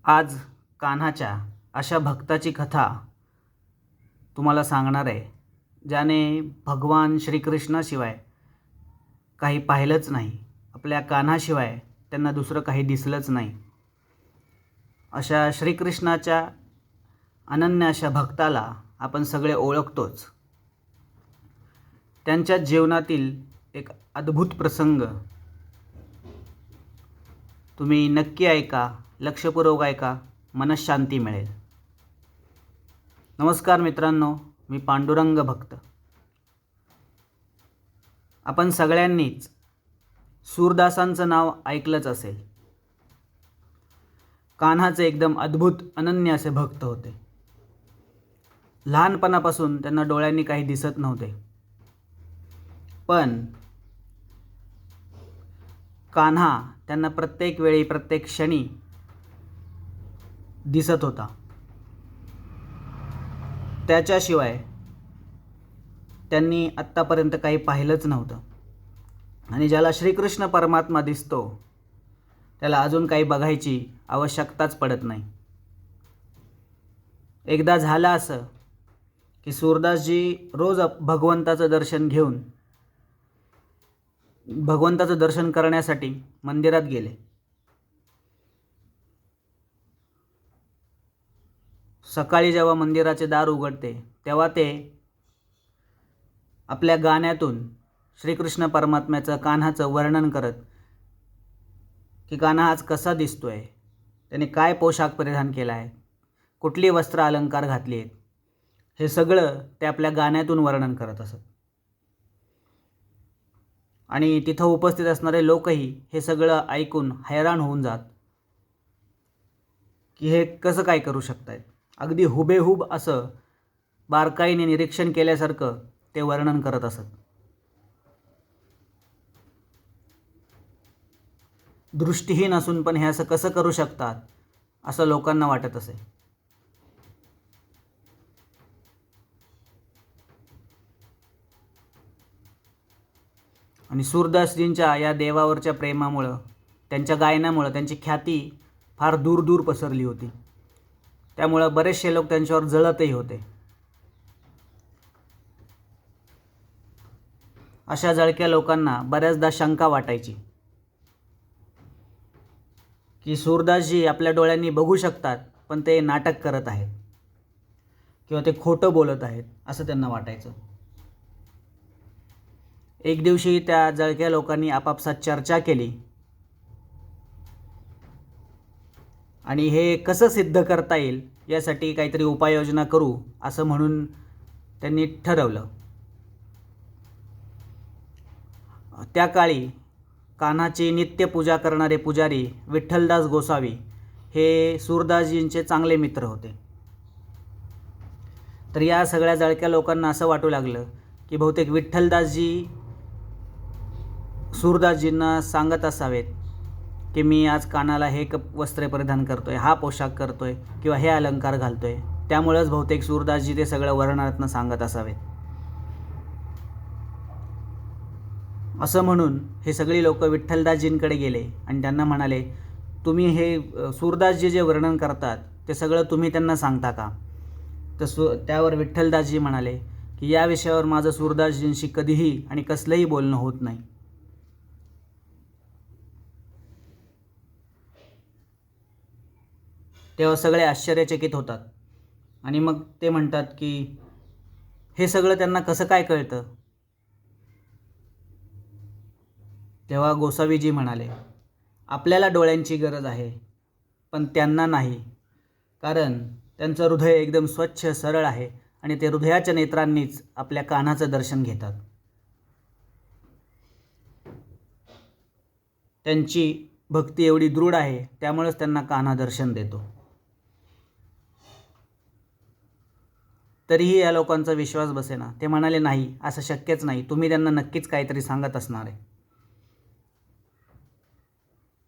आज कान्हाच्या अशा भक्ताची कथा तुम्हाला सांगणार आहे, ज्याने भगवान श्रीकृष्णाशिवाय काही पाहिलंच नाही. आपल्या कान्हाशिवाय त्यांना दुसरं काही दिसलंच नाही. अशा श्रीकृष्णाच्या अनन्य अशा भक्ताला आपण सगळे ओळखतोच. त्यांच्या जीवनातील एक अद्भुत प्रसंग तुम्ही नक्की ऐका, लक्षपूर्वक ऐका, मनःशांती मिळेल. नमस्कार मित्रांनो, मी पांडुरंग भक्त. आपण सगळ्यांनीच सूरदासांचं नाव ऐकलंच असेल. कान्हाचे एकदम अद्भुत अनन्य असे भक्त होते. लहानपणापासून त्यांना डोळ्यांनी काही दिसत नव्हते, पण कान्हा त्यांना प्रत्येक वेळी प्रत्येक क्षणी दिसत होता. त्याच्याशिवाय त्यांनी आत्तापर्यंत काही पाहिलंच नव्हतं. आणि ज्याला श्रीकृष्ण परमात्मा दिसतो त्याला अजून काही बघायची आवश्यकताच पडत नाही. एकदा झालं असं की सूरदासजी रोज भगवंताचं दर्शन घेऊन भगवंताचं दर्शन करण्यासाठी मंदिरात गेले. सकाळी जेव्हा मंदिराचे दार उघडते तेव्हा ते आपल्या गाण्यातून श्रीकृष्ण परमात्म्याचं कान्हाचं वर्णन करत की कान्हा आज कसा दिसतोय, त्याने काय पोशाख परिधान केला आहे, कुठली वस्त्र अलंकार घातली आहेत, हे सगळं ते आपल्या गाण्यातून वर्णन करत असत. आणि तिथं उपस्थित असणारे लोकही हे सगळं ऐकून हैराण होऊन जात की हे कसं काय करू शकतायत. अगदी हुबेहूब असं बारकाईने निरीक्षण केल्यासारखं ते वर्णन करत असत. दृष्टीहीन असून पण हे असं कसं करू शकतात असं लोकांना वाटत असे. आणि सूरदासजींच्या या देवावरच्या प्रेमामुळं, त्यांच्या गायनामुळं त्यांची ख्याती फार दूर दूर पसरली होती. त्यामुळं बरेचसे लोक त्यांच्यावर जळतही होते. अशा जळक्या लोकांना बऱ्याचदा शंका वाटायची की सूरदासजी आपल्या डोळ्यांनी बघू शकतात, पण ते नाटक करत आहेत किंवा ते खोटं बोलत आहेत असं त्यांना वाटायचं. एक दिवशी त्या जळक्या लोकांनी आपापसात चर्चा केली आणि हे कसं सिद्ध करता येईल यासाठी काहीतरी उपाययोजना करू असं म्हणून त्यांनी ठरवलं. त्या काळी कान्हाची नित्य पूजा करणारे पुजारी विठ्ठलदास गोसावी हे सूरदासजींचे चांगले मित्र होते. तर या सगळ्या जळक्या लोकांना असं वाटू लागलं की बहुतेक विठ्ठलदासजी सूरदासजींना सांगत असावेत की मी आज कानाला हे वस्त्र परिधान करतोय, हा पोशाख करतोय किंवा हे अलंकार घालतोय, त्यामुळेच बहुतेक सूरदासजी ते सगळं वर्णनातनं सांगत असावेत. असं म्हणून हे सगळी लोक विठ्ठलदासजींकडे गेले आणि त्यांना म्हणाले, तुम्ही हे सूरदासजी जे वर्णन करतात ते सगळं तुम्ही त्यांना सांगता का? तर त्यावर विठ्ठलदासजी म्हणाले की या विषयावर माझं सूरदासजींशी कधीही आणि कसलंही बोलणं होत नाही. तेव्हा सगळे आश्चर्यचकित होतात आणि मग ते म्हणतात की हे सगळं त्यांना कसं काय कळतं? तेव्हा गोसावीजी म्हणाले, आपल्याला डोळ्यांची गरज आहे पण त्यांना नाही, कारण त्यांचं हृदय एकदम स्वच्छ सरळ आहे आणि ते हृदयाच्या नेत्रांनीच आपल्या कान्हाचं दर्शन घेतात. त्यांची भक्ती एवढी दृढ आहे, त्यामुळेच त्यांना कान्हा दर्शन देतो. तरीही या लोकांचा विश्वास बसेना. ते म्हणाले, नाही, असं शक्यच नाही, तुम्ही त्यांना नक्कीच काहीतरी सांगत असणार आहे,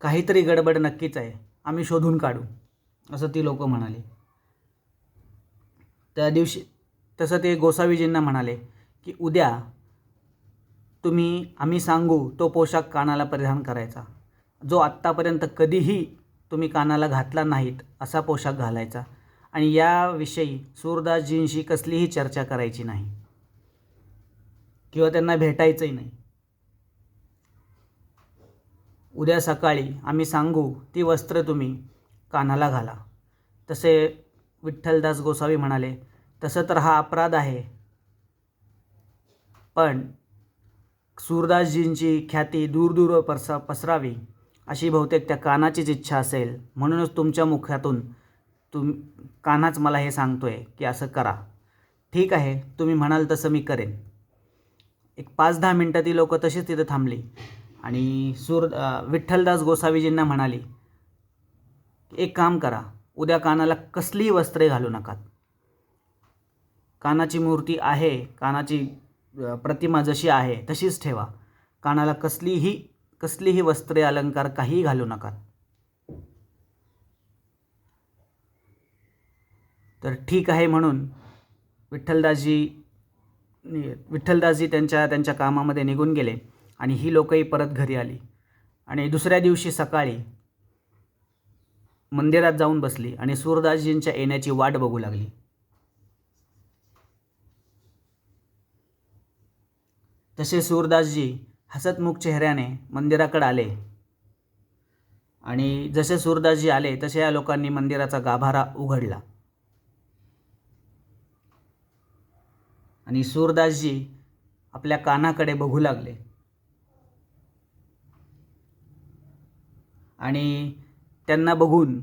काहीतरी गडबड नक्कीच आहे, आम्ही शोधून काढू, असं ती लोक म्हणाली. त्या दिवशी तसं ते गोसावीजींना म्हणाले की उद्या आम्ही सांगू तो पोशाख कानाला परिधान करायचा, जो आत्तापर्यंत कधीही तुम्ही कानाला घातला नाहीत असा पोशाख घालायचा आणि याविषयी सूरदासजींशी कसलीही चर्चा करायची नाही किंवा त्यांना भेटायचंही नाही. उद्या सकाळी आम्ही सांगू ती वस्त्र तुम्ही कानाला घाला. तसे विठ्ठलदास गोसावी म्हणाले, तसं तर हा अपराध आहे, पण सूरदासजींची ख्याती दूरदूर पसरावी अशी बहुतेक त्या कानाचीच इच्छा असेल, म्हणूनच तुमच्या मुखातून कानाच मला हे सांगतोय की असं करा. ठीक आहे, तुम्ही म्हणाल तसं मी करेन. एक 5-10 मिनटं ती लोकं तशीच तिथं थांबली आणि विठ्ठलदास गोसावीजींना म्हणाली, एक काम करा, उद्या कानाला कसलीही वस्त्रे घालू नकात. कानाची मूर्ती आहे, कानाची प्रतिमा जशी आहे तशीच ठेवा. कानाला कसलीही वस्त्रे अलंकार काहीही घालू नका. तर ठीक आहे म्हणून विठ्ठलदासजी त्यांच्या कामामध्ये निघून गेले आणि ही लोकही परत घरी आली आणि दुसऱ्या दिवशी सकाळी मंदिरात जाऊन बसली आणि सूरदासजींच्या येण्याची वाट बघू लागली. तसे सूरदासजी हसतमुख चेहऱ्याने मंदिराकडे आले आणि जसे सूरदासजी आले तसे या लोकांनी मंदिराचा गाभारा उघडला आणि सूरदासजी आपल्या कानाकडे बघू लागले आणि त्यांना बघून,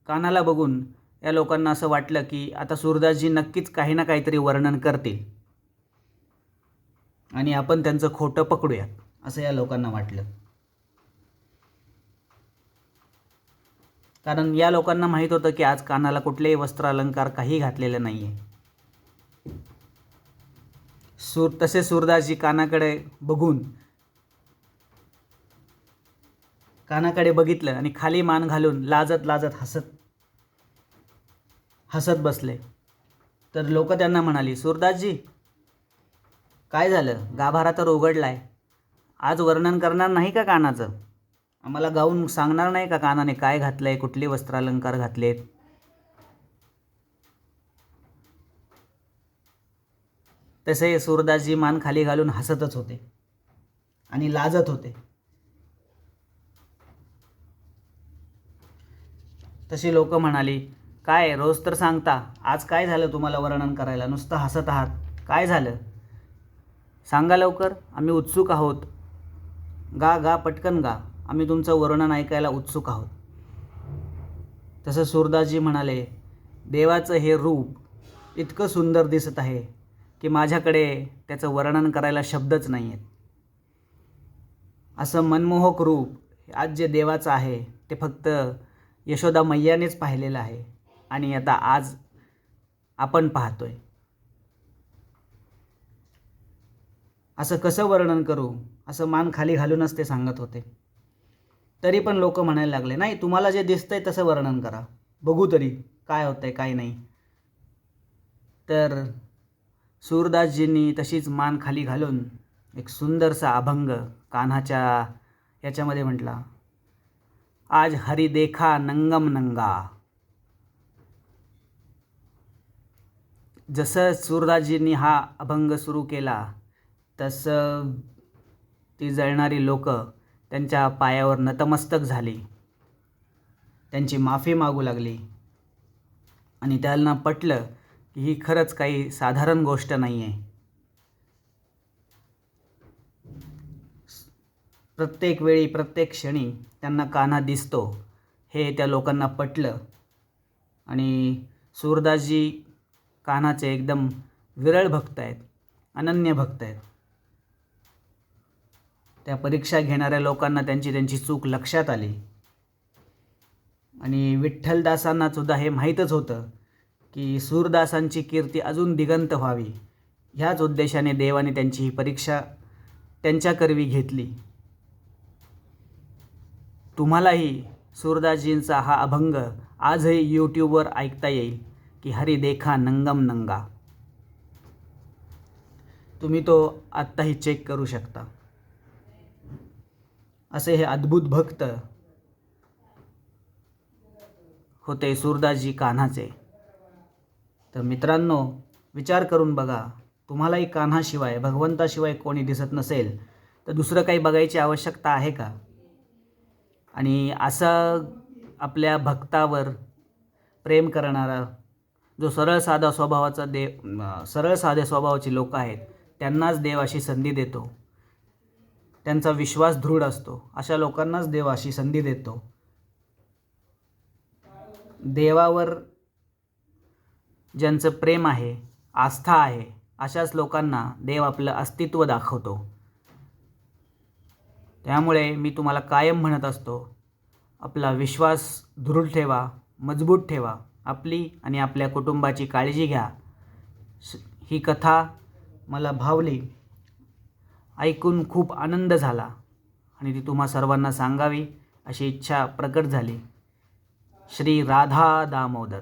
कानाला बघून या लोकांना असं वाटलं की आता सूरदासजी नक्कीच काही ना काहीतरी वर्णन करतील आणि आपण त्यांचं खोटं पकडूयात असं या लोकांना वाटलं. कारण या लोकांना माहीत होतं की आज कानाला कुठलेही वस्त्र अलंकार काही घातलेले नाही आहे. तसे सूरदासजी कानाकडे बघितलं आणि खाली मान घालून लाजत हसत बसले. तर लोक त्यांना म्हणाली, सूरदासजी काय झालं, गाभारा तर उघडलाय, आज वर्णन करणार नाही का कानाचं? आम्हाला गाऊन सांगणार नाही का कानाने काय घातलंय, कुठले वस्त्रालंकार घातलेत? तसे सूरदासजी मान खाली घालून हसतच होते आणि लाजत होते. तशी लोक म्हणाली, काय रोज तर सांगता, आज काय झालं तुम्हाला वर्णन करायला, नुसतं हसत आहात, काय झालं सांगा लवकर, आम्ही उत्सुक आहोत. गा पटकन गा, आम्ही तुमचं वर्णन ऐकायला उत्सुक आहोत. तसं सूरदासजी म्हणाले, देवाचं हे रूप इतकं सुंदर दिसत आहे की माझ्याकडे त्याचं वर्णन करायला शब्दच नाही आहेत. असं मनमोहक रूप आज जे देवाचं आहे ते फक्त यशोदा मैयानेच पाहिलेलं आहे आणि आता आज आपण पाहतोय. असं कसं वर्णन करू, असं मान खाली घालूनच ते सांगत होते. तरी पण लोक म्हणायला लागले, नाही तुम्हाला जे दिसतंय तसं वर्णन करा, बघू तरी काय होतंय काय नाही. तर सूरदासजींनी तशीच मान खाली घालून एक सुंदरसा अभंग कान्हाच्या याच्यामध्ये म्हटला, आज हरी देखा नंगम नंगा. जसं सूरदासजींनी हा अभंग सुरू केला तसं ती जळणारी लोक त्यांच्या पायावर नतमस्तक झाली, त्यांची माफी मागू लागली आणि त्यांना पटलं की ही खरंच काही साधारण गोष्ट नाही आहे. प्रत्येक वेळी प्रत्येक क्षणी त्यांना कान्हा दिसतो हे त्या लोकांना पटलं आणि सूरदासजी कान्हाचे एकदम विरळ भक्त आहेत, अनन्य भक्त आहेत. त्या परीक्षा घेणाऱ्या लोकांना त्यांची चूक लक्षात आली आणि विठ्ठलदासांना सुद्धा हे माहीतच होतं की सूरदासांची कीर्ती अजून दिगंत व्हावी, ह्याच उद्देशाने देवाने त्यांची ही परीक्षा त्यांच्याकरवी घेतली. तुम्हालाही सूरदासजींचा हा अभंग आजही यूट्यूबवर ऐकता येईल की हरी देखा नंगम नंगा. तुम्ही तो आत्ताही चेक करू शकता. असे हे अद्भुत भक्त होते सूरदासजी कान्हाचे. तर मित्रांनो, विचार करून बघा, तुम्हालाही कान्हाशिवाय भगवंताशिवाय कोणी दिसत नसेल तर दुसरं काही बघायची आवश्यकता आहे का? आणि असं आपल्या भक्तावर प्रेम करणारा जो सरळ साध्या स्वभावाची लोक आहेत त्यांनाच देव अशी संधी देतो. त्यांचा विश्वास दृढ असतो, अशा लोकांनाच देव अशी संधी देतो. देवावर ज्यांचं प्रेम आहे, आस्था आहे, अशाच लोकांना देव आपलं अस्तित्व दाखवतो. त्यामुळे मी तुम्हाला कायम म्हणत असतो, आपला विश्वास दृढ ठेवा, मजबूत ठेवा, आपली आणि आपल्या कुटुंबाची काळजी घ्या. ही कथा मला भावली, ऐकून खूप आनंद झाला आणि ती तुम्हा सर्वांना सांगावी अशी इच्छा प्रकट झाली. श्री राधा दामोदर.